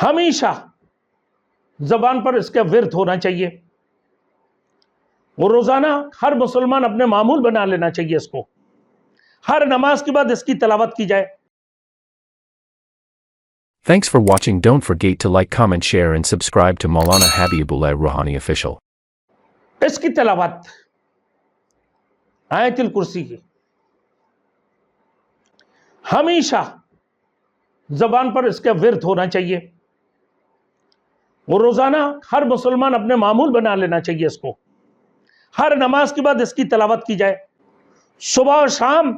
ہمیشہ زبان پر اس کا ورد ہونا چاہیے، اور روزانہ ہر مسلمان اپنے معمول بنا لینا چاہیے اس کو، ہر نماز کے بعد اس کی تلاوت کی جائے۔ Thanks for watching. Don't forget to like, comment, share and subscribe to Maulana Habibullah Rouhani Official. اس کی تلاوت آیت الکرسی کی ہمیشہ زبان پر اس کا ورد ہونا چاہیے، اور روزانہ ہر مسلمان اپنے معمول بنا لینا چاہیے اس کو، ہر نماز کے بعد اس کی تلاوت کی جائے، صبح اور شام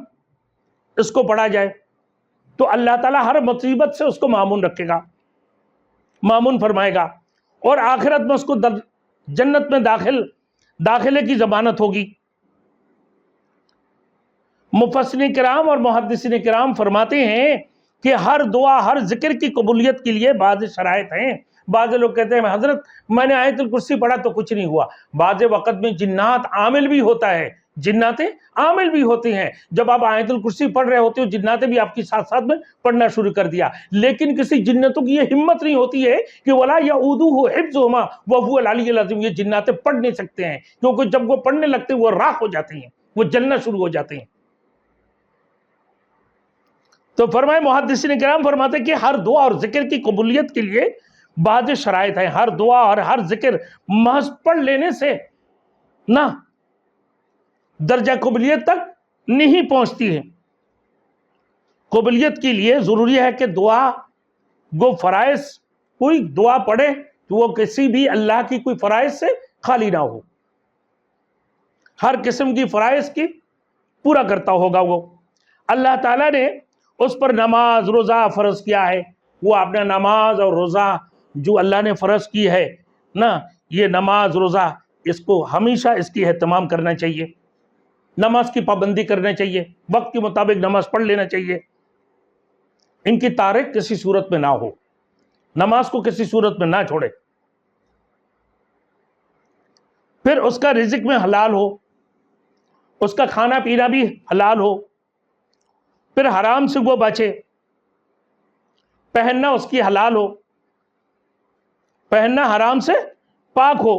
اس کو پڑھا جائے تو اللہ تعالیٰ ہر مصیبت سے اس کو معمون رکھے گا، معمون فرمائے گا، اور آخرت میں اس کو جنت میں داخلے کی ضمانت ہوگی۔ مفسرین کرام اور محدثین کرام فرماتے ہیں کہ ہر دعا، ہر ذکر کی قبولیت کے لیے بعض شرائط ہیں۔ بعض لوگ کہتے ہیں حضرت میں نے آیت الکرسی پڑھا تو کچھ نہیں ہوا۔ بعض وقت میں جنات عامل بھی ہوتا ہے، جناتیں عامل بھی ہوتی ہیں۔ جب آپ آیت الکرسی پڑھ رہے ہوتے ہو جناتیں بھی آپ کی ساتھ ساتھ میں پڑھنا شروع کر دیا، لیکن کسی جنتوں کی یہ ہمت نہیں ہوتی ہے کہ وَلَا يَعُودُهُ حِفْظُهُمَا وَهُوَ الْعَلِيُّ الْعَظِيمُ، یہ جناتیں پڑھ نہیں سکتے ہیں، کیونکہ جب وہ پڑھنے لگتے ہیں وہ راہ ہو جاتے ہیں، وہ جلنا شروع ہو جاتے ہیں۔ تو فرمائے محدثین کرام فرماتے ہیں کہ ہر دعا اور ذکر کی قبولیت کے لیے بعض شرائط ہیں۔ ہر دعا اور ہر ذکر محض پڑھ لینے سے نہ درجہ قبولیت تک نہیں پہنچتی ہے۔ قبولیت کے لیے ضروری ہے کہ دعا وہ فرائض، کوئی دعا پڑھے تو وہ کسی بھی اللہ کی کوئی فرائض سے خالی نہ ہو، ہر قسم کی فرائض کی پورا کرتا ہوگا وہ۔ اللہ تعالیٰ نے اس پر نماز روزہ فرض کیا ہے، وہ اپنا نماز اور روزہ جو اللہ نے فرض کی ہے نا، یہ نماز روزہ اس کو ہمیشہ اس کی اہتمام کرنا چاہیے، نماز کی پابندی کرنا چاہیے، وقت کے مطابق نماز پڑھ لینا چاہیے، ان کی تاریخ کسی صورت میں نہ ہو، نماز کو کسی صورت میں نہ چھوڑے۔ پھر اس کا رزق میں حلال ہو، اس کا کھانا پینا بھی حلال ہو، پھر حرام سے وہ بچے، پہننا اس کی حلال ہو، پہننا حرام سے پاک ہو۔